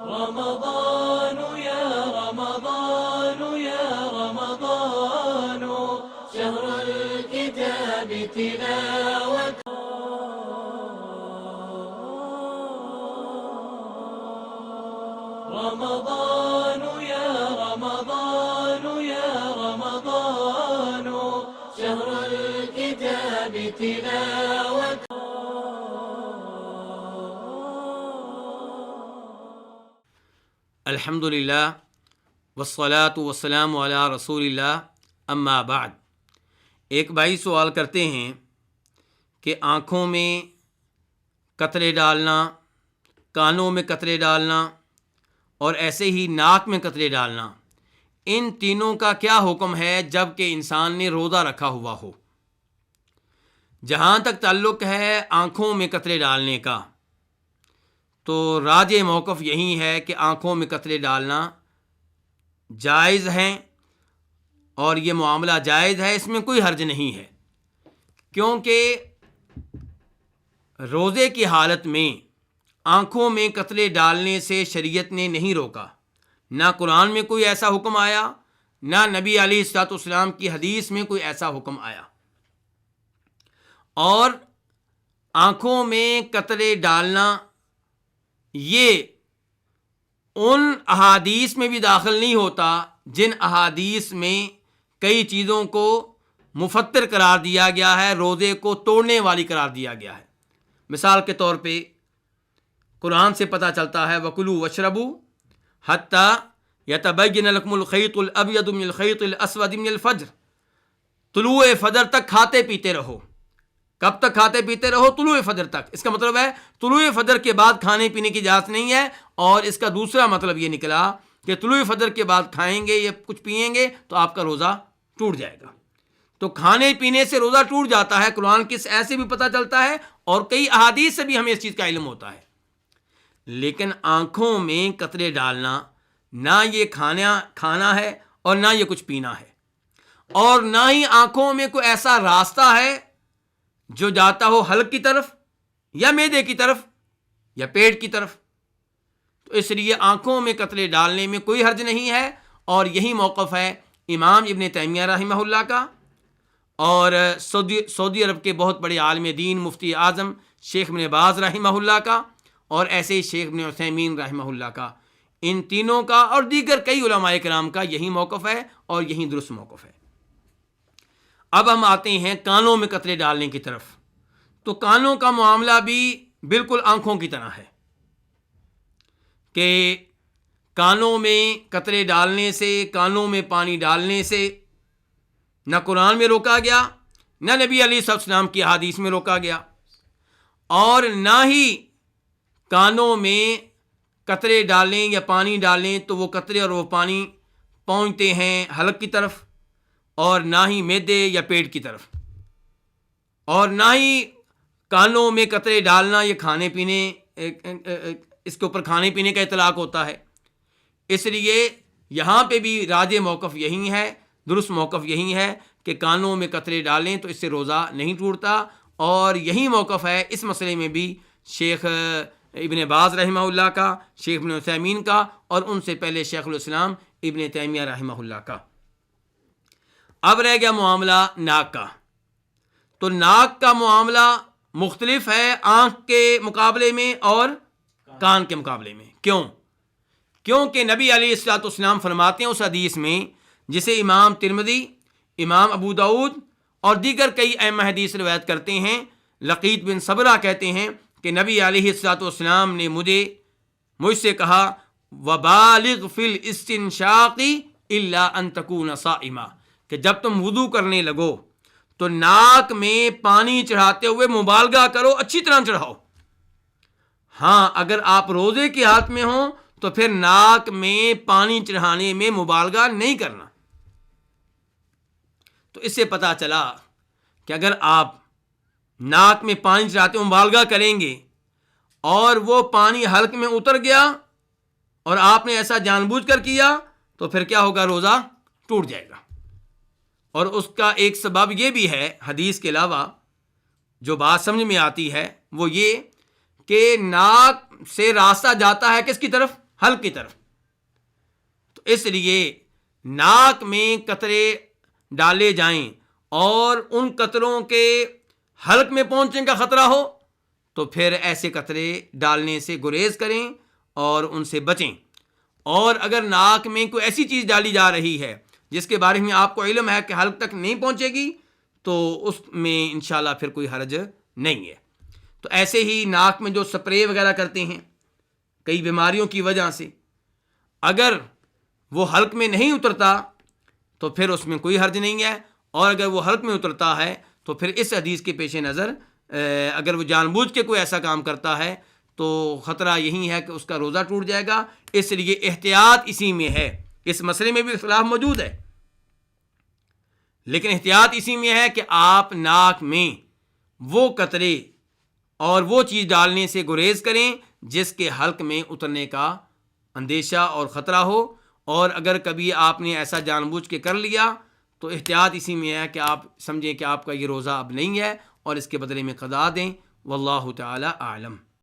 رمضان يا رمضان يا رمضان شهر الكتاب تلاوة رمضان يا رمضان يا رمضان شهر الكتاب تلاوة الحمدللہ والصلاۃ والسلام علی رسول اللہ اما بعد۔ ایک بھائی سوال کرتے ہیں کہ آنکھوں میں قطرے ڈالنا، کانوں میں قطرے ڈالنا اور ایسے ہی ناک میں قطرے ڈالنا، ان تینوں کا کیا حکم ہے جب کہ انسان نے روزہ رکھا ہوا ہو؟ جہاں تک تعلق ہے آنکھوں میں قطرے ڈالنے کا، تو راجح موقف یہی ہے کہ آنکھوں میں قطرے ڈالنا جائز ہیں، اور یہ معاملہ جائز ہے، اس میں کوئی حرج نہیں ہے، کیونکہ روزے کی حالت میں آنکھوں میں قطرے ڈالنے سے شریعت نے نہیں روکا، نہ قرآن میں کوئی ایسا حکم آیا، نہ نبی علیہ الصلوۃ والسلام کی حدیث میں کوئی ایسا حکم آیا۔ اور آنکھوں میں قطرے ڈالنا یہ ان احادیث میں بھی داخل نہیں ہوتا جن احادیث میں کئی چیزوں کو مفطر قرار دیا گیا ہے، روزے کو توڑنے والی قرار دیا گیا ہے۔ مثال کے طور پہ قرآن سے پتہ چلتا ہے وَكُلُوا وَاشْرَبُوا حَتَّى يَتَبَيَّنَ لَكُمُ الْخَيْطُ الْأَبْيَضُ مِنَ الْخَيْطِ الْأَسْوَدِ مِنَ الْفَجْرِ، طلوع فجر تک کھاتے پیتے رہو۔ کب تک کھاتے پیتے رہو؟ طلوع فجر تک۔ اس کا مطلب ہے طلوع فجر کے بعد کھانے پینے کی اجازت نہیں ہے، اور اس کا دوسرا مطلب یہ نکلا کہ طلوع فجر کے بعد کھائیں گے یا کچھ پئیں گے تو آپ کا روزہ ٹوٹ جائے گا۔ تو کھانے پینے سے روزہ ٹوٹ جاتا ہے، قرآن کی ایسے بھی پتہ چلتا ہے، اور کئی احادیث سے بھی ہمیں اس چیز کا علم ہوتا ہے۔ لیکن آنکھوں میں قطرے ڈالنا نہ یہ کھانا ہے اور نہ یہ کچھ پینا ہے، اور نہ ہی آنکھوں میں کوئی ایسا راستہ ہے جو جاتا ہو حلق کی طرف یا معدے کی طرف یا پیٹ کی طرف، تو اس لیے آنکھوں میں قطرے ڈالنے میں کوئی حرج نہیں ہے۔ اور یہی موقف ہے امام ابن تیمیہ رحمہ اللہ کا، اور سعودی عرب کے بہت بڑے عالم دین مفتی اعظم شیخ ابن باز رحمہ اللہ کا، اور ایسے ہی شیخ ابن عثیمین رحمہ اللہ کا، ان تینوں کا اور دیگر کئی علماء کرام کا یہی موقف ہے، اور یہی درست موقف ہے۔ اب ہم آتے ہیں کانوں میں قطرے ڈالنے کی طرف۔ تو کانوں کا معاملہ بھی بالکل آنکھوں کی طرح ہے کہ کانوں میں قطرے ڈالنے سے، کانوں میں پانی ڈالنے سے نہ قرآن میں روکا گیا، نہ نبی علیہ الصلوۃ والسلام کی حدیث میں روکا گیا، اور نہ ہی کانوں میں قطرے ڈالیں یا پانی ڈالیں تو وہ قطرے اور وہ پانی پہنچتے ہیں حلق کی طرف، اور نہ ہی معدے یا پیٹ کی طرف، اور نہ ہی کانوں میں قطرے ڈالنا یہ کھانے پینے، اس کے اوپر کھانے پینے کا اطلاق ہوتا ہے۔ اس لیے یہاں پہ بھی راجح موقف یہی ہے، درست موقف یہی ہے کہ کانوں میں قطرے ڈالیں تو اس سے روزہ نہیں ٹوٹتا، اور یہی موقف ہے اس مسئلے میں بھی شیخ ابن باز رحمہ اللہ کا، شیخ ابن عثیمین کا، اور ان سے پہلے شیخ الاسلام ابن تیمیہ رحمہ اللہ کا۔ اب رہ گیا معاملہ ناک کا۔ تو ناک کا معاملہ مختلف ہے آنکھ کے مقابلے میں اور کان کے مقابلے میں۔ کیوں؟ کیونکہ نبی علیہ الصلوۃ والسلام فرماتے ہیں اس حدیث میں جسے امام ترمذی، امام ابو داؤد اور دیگر کئی ائمہ حدیث روایت کرتے ہیں، لقیط بن صبرہ کہتے ہیں کہ نبی علیہ الصلوۃ والسلام نے مجھ سے کہا وَبَالِغْ فِي الْإِسْتِنْشَاقِ إِلَّا أَن تَكُونَ صَائِمًا، کہ جب تم وضو کرنے لگو تو ناک میں پانی چڑھاتے ہوئے مبالغہ کرو، اچھی طرح چڑھاؤ۔ ہاں، اگر آپ روزے کی حالت میں ہوں تو پھر ناک میں پانی چڑھانے میں مبالغہ نہیں کرنا۔ تو اس سے پتہ چلا کہ اگر آپ ناک میں پانی چڑھاتے ہوئے مبالغہ کریں گے اور وہ پانی حلق میں اتر گیا اور آپ نے ایسا جان بوجھ کر کیا تو پھر کیا ہوگا؟ روزہ ٹوٹ جائے گا۔ اور اس کا ایک سبب یہ بھی ہے حدیث کے علاوہ جو بات سمجھ میں آتی ہے وہ یہ کہ ناک سے راستہ جاتا ہے کس کی طرف؟ حلق کی طرف. تو اس لیے ناک میں قطرے ڈالے جائیں اور ان قطروں کے حلق میں پہنچنے کا خطرہ ہو تو پھر ایسے قطرے ڈالنے سے گریز کریں اور ان سے بچیں. اور اگر ناک میں کوئی ایسی چیز ڈالی جا رہی ہے جس کے بارے میں آپ کو علم ہے کہ حلق تک نہیں پہنچے گی تو اس میں انشاءاللہ پھر کوئی حرج نہیں ہے. تو ایسے ہی ناک میں جو سپرے وغیرہ کرتے ہیں کئی بیماریوں کی وجہ سے، اگر وہ حلق میں نہیں اترتا تو پھر اس میں کوئی حرج نہیں ہے، اور اگر وہ حلق میں اترتا ہے تو پھر اس حدیث کے پیش نظر اگر وہ جان بوجھ کے کوئی ایسا کام کرتا ہے تو خطرہ یہی ہے کہ اس کا روزہ ٹوٹ جائے گا. اس لیے احتیاط اسی میں ہے. اس مسئلے میں بھی اختلاف موجود ہے، لیکن احتیاط اسی میں ہے کہ آپ ناک میں وہ قطرے اور وہ چیز ڈالنے سے گریز کریں جس کے حلق میں اترنے کا اندیشہ اور خطرہ ہو. اور اگر کبھی آپ نے ایسا جان بوجھ کے کر لیا تو احتیاط اسی میں ہے کہ آپ سمجھیں کہ آپ کا یہ روزہ اب نہیں ہے اور اس کے بدلے میں قضا دیں. واللہ تعالی اعلم.